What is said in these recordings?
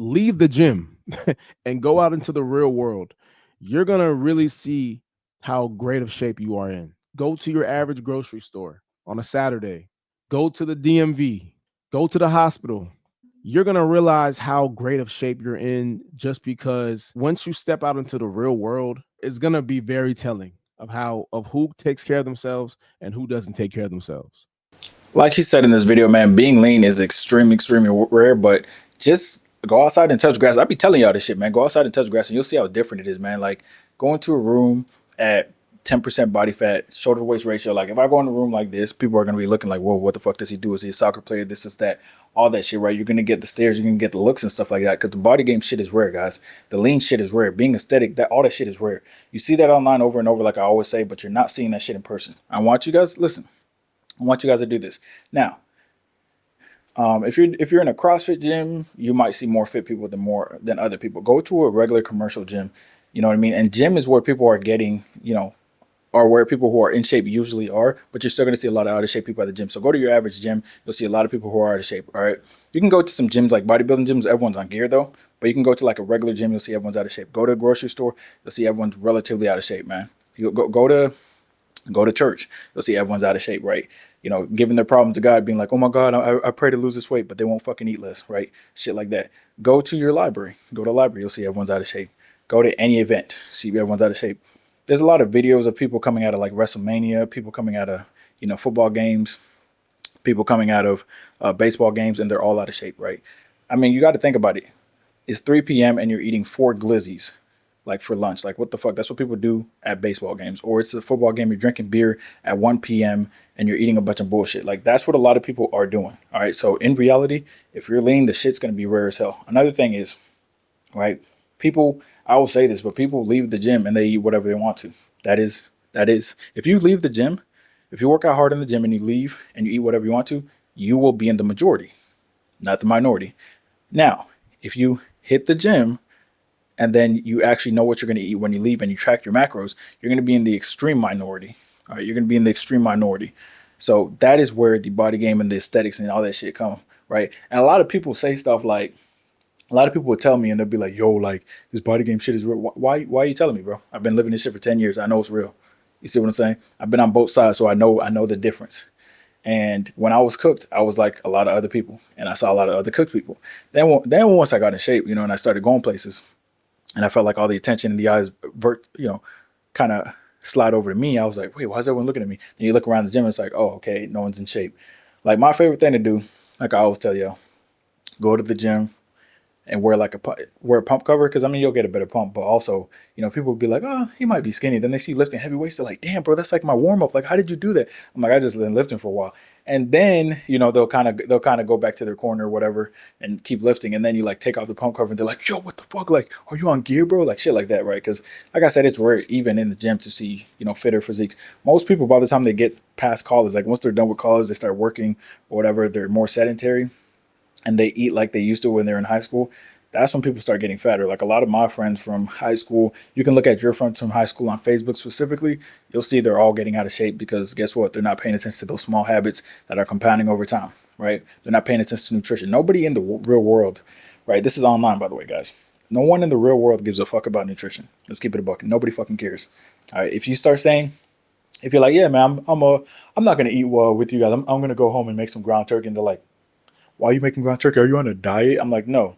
leave the gym and go out into the real world, you're going to really see how great of shape you are in. Go to your average grocery store on a Saturday, go to the DMV, go to the hospital. You're going to realize how great of shape you're in just because once you step out into the real world, it's going to be very telling of who takes care of themselves and who doesn't take care of themselves. Like he said in this video, man, being lean is extremely rare, but just go outside and touch grass. I be telling y'all this shit, man. Go outside and touch grass and you'll see how different it is, man. Like going to a room at 10% body fat, shoulder to waist ratio. Like if I go in a room like this, people are gonna be looking like, whoa, what the fuck does he do? Is he a soccer player? This is that, all that shit, right? You're gonna get the stares, you're gonna get the looks and stuff like that. Because the body game shit is rare, guys. The lean shit is rare. Being aesthetic, that all that shit is rare. You see that online over and over, like I always say, but you're not seeing that shit in person. I want you guys listen. I want you guys to do this now. If you're in a CrossFit gym, you might see more fit people than other people. Go to a regular commercial gym, you know what I mean. And gym is where people are getting, or where people who are in shape usually are. But you're still going to see a lot of out of shape people at the gym. So go to your average gym, you'll see a lot of people who are out of shape. All right, you can go to some gyms like bodybuilding gyms. Everyone's on gear though, but you can go to like a regular gym, you'll see everyone's out of shape. Go to a grocery store, you'll see everyone's relatively out of shape, man. You go to church, you'll see everyone's out of shape, right? Giving their problems to God, being like, oh my God, I pray to lose this weight, but they won't fucking eat less, right? Shit like that. Go to your library. Go to a library, you'll see everyone's out of shape. Go to any event, see everyone's out of shape. There's a lot of videos of people coming out of like WrestleMania, people coming out of, football games, people coming out of baseball games, and they're all out of shape, right? I mean, you got to think about it. It's 3 p.m. and you're eating 4 glizzies like for lunch. Like what the fuck? That's what people do at baseball games. Or it's a football game, you're drinking beer at 1 p.m. and you're eating a bunch of bullshit. Like that's what a lot of people are doing. All right. So in reality, if you're lean, the shit's gonna be rare as hell. Another thing is, right, people, I will say this, but people leave the gym and they eat whatever they want to. That is if you leave the gym, if you work out hard in the gym and you leave and you eat whatever you want to, you will be in the majority, not the minority. Now, if you hit the gym and then you actually know what you're going to eat when you leave and you track your macros, you're going to be in the extreme minority. All right, you're going to be in the extreme minority. So that is where the body game and the aesthetics and all that shit come, right? And a lot of people say stuff like, a lot of people would tell me and they'll be like, yo, like this body game shit is real. Why are you telling me, bro? I've been living this shit for 10 years. I know it's real. You see what I'm saying? I've been on both sides, so I know the difference. And when I was cooked, I was like a lot of other people, and I saw a lot of other cooked people. Then once I got in shape, and I started going places, and I felt like all the attention in the eyes, kind of slide over to me. I was like, wait, why is everyone looking at me? And you look around the gym, and it's like, oh, okay, no one's in shape. Like my favorite thing to do, like I always tell y'all, go to the gym and wear a pump cover, because I mean you'll get a better pump, but also people will be like, oh, he might be skinny. Then they see lifting heavy weights, they're like, damn, bro, that's like my warm up. Like, how did you do that? I'm like, I just been lifting for a while. And then they'll kind of go back to their corner or whatever and keep lifting, and then you like take off the pump cover and they're like, yo, what the fuck? Like, are you on gear, bro? Like shit like that, right? Because like I said, it's rare even in the gym to see fitter physiques. Most people, by the time they get past college, like once they're done with college, they start working or whatever, they're more sedentary and they eat like they used to when they're in high school. That's when people start getting fatter. Like a lot of my friends from high school, you can look at your friends from high school on Facebook specifically, you'll see they're all getting out of shape because guess what? They're not paying attention to those small habits that are compounding over time, right? They're not paying attention to nutrition. Nobody in the real world, right? This is online, by the way, guys. No one in the real world gives a fuck about nutrition. Let's keep it a buck. Nobody fucking cares. All right. If you start saying, if you're like, yeah, man, I'm not gonna eat well with you guys. I'm gonna go home and make some ground turkey, and they're like, why are you making ground turkey? Are you on a diet? I'm like, no.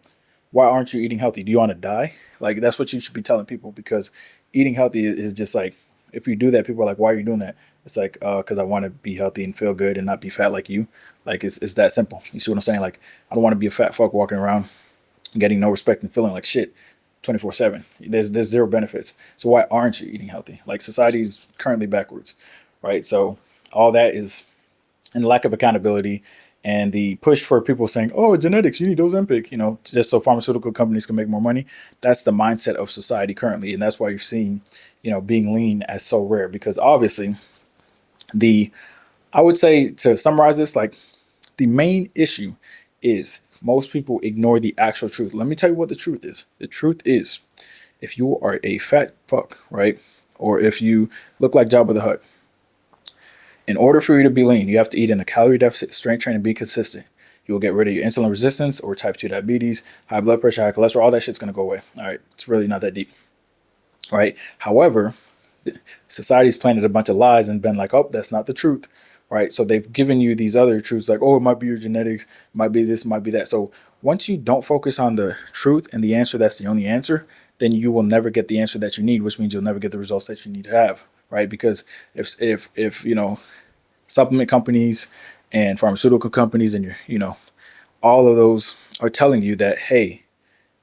Why aren't you eating healthy? Do you want to die? Like, that's what you should be telling people, because eating healthy is just like, if you do that, people are like, why are you doing that? It's like, because I want to be healthy and feel good and not be fat like you. Like, it's that simple. You see what I'm saying? Like, I don't want to be a fat fuck walking around getting no respect and feeling like shit 24/7. There's zero benefits. So why aren't you eating healthy? Like, society is currently backwards, right? So all that is, and lack of accountability and the push for people saying, oh, genetics, you need Ozempic, just so pharmaceutical companies can make more money. That's the mindset of society currently. And that's why you're seeing, being lean as so rare, because obviously I would say, to summarize this, like the main issue is most people ignore the actual truth. Let me tell you what the truth is. The truth is, if you are a fat fuck, right? Or if you look like Jabba the Hutt, in order for you to be lean, you have to eat in a calorie deficit, strength training, be consistent. You will get rid of your insulin resistance or type 2 diabetes, high blood pressure, high cholesterol. All that shit's going to go away. All right. It's really not that deep. Right. However, society's planted a bunch of lies and been like, oh, that's not the truth. Right. So they've given you these other truths like, oh, it might be your genetics, it might be this, it might be that. So once you don't focus on the truth and the answer that's the only answer, then you will never get the answer that you need, which means you'll never get the results that you need to have. Right. Because if supplement companies and pharmaceutical companies and all of those are telling you that, hey,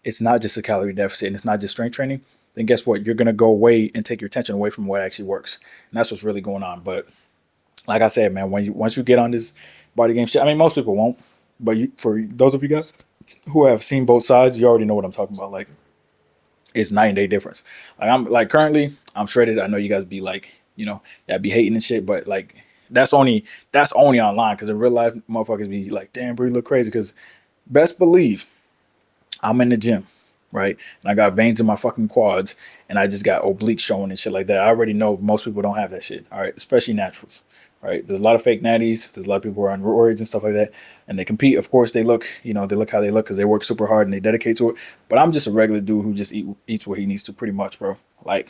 it's not just a calorie deficit and it's not just strength training, then guess what? You're going to go away and take your attention away from what actually works. And that's what's really going on. But like I said, man, once you get on this body game shit, I mean, most people won't. But for those of you guys who have seen both sides, you already know what I'm talking about. Like, it's night and day difference. Like, I'm like currently I'm shredded. I know you guys be like, that be hating and shit, but like that's only online, because in real life, motherfuckers be like, damn, bro, you look crazy. Because best believe I'm in the gym, right? And I got veins in my fucking quads, and I just got obliques showing and shit like that. I already know most people don't have that shit, all right? Especially naturals, right? There's a lot of fake natties. There's a lot of people who are on roids and stuff like that, and they compete. Of course, they look, they look how they look because they work super hard and they dedicate to it. But I'm just a regular dude who just eats what he needs to, pretty much, bro. Like,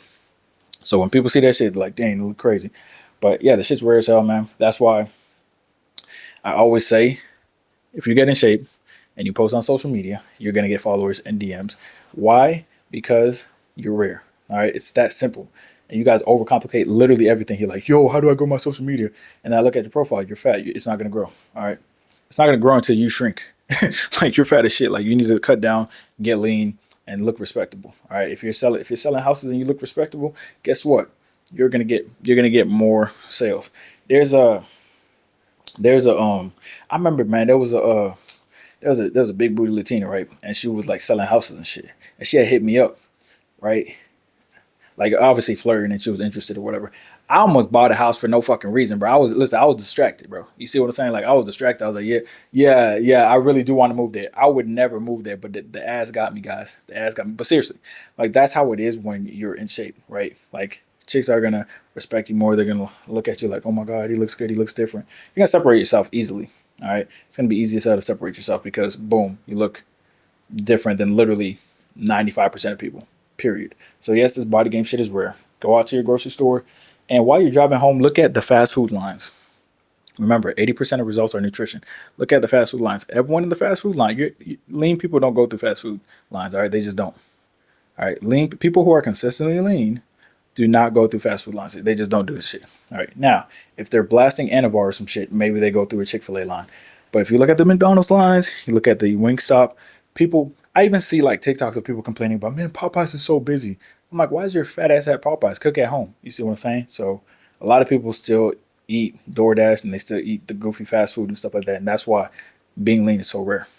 so when people see that shit, they're like, dang, they look crazy. But yeah, the shit's rare as hell, man. That's why I always say, if you get in shape and you post on social media, you're gonna get followers and DMs. Why? Because you're rare. All right, it's that simple. And you guys overcomplicate literally everything. You're like, yo, how do I grow my social media? And I look at your profile, you're fat. It's not gonna grow. All right, it's not gonna grow until you shrink. Like, you're fat as shit. Like, you need to cut down, get lean, and look respectable. All right, if you're selling houses and you look respectable, guess what? You're gonna get more sales. There's a I remember, man, there was a big booty Latina, right? And she was like selling houses and shit. And she had hit me up, right? Like, obviously flirting, and she was interested or whatever. I almost bought a house for no fucking reason, bro. I was distracted, bro. You see what I'm saying? Like, I was distracted. I was like, yeah, yeah, yeah, I really do want to move there. I would never move there, but the ass got me, guys. The ass got me. But seriously, like, that's how it is when you're in shape, right? Like, chicks are gonna respect you more. They're gonna look at you like, oh my god, he looks good, he looks different. You're gonna separate yourself easily. All right, it's gonna be easy as hell to separate yourself because boom, you look different than literally 95% of people. Period. So yes, this body game shit is rare. Go out to your grocery store, and while you're driving home, look at the fast food lines. Remember, 80% of results are nutrition. Look at the fast food lines. Everyone in the fast food line, lean people don't go through fast food lines. All right, they just don't. All right, lean people who are consistently lean do not go through fast food lines. They just don't do this shit. All right. Now, if they're blasting Anavar or some shit, maybe they go through a Chick-fil-A line. But if you look at the McDonald's lines, you look at the Wingstop, people, I even see like TikToks of people complaining about, man, Popeyes is so busy. I'm like, why is your fat ass at Popeyes? Cook at home. You see what I'm saying? So a lot of people still eat DoorDash and they still eat the goofy fast food and stuff like that. And that's why being lean is so rare.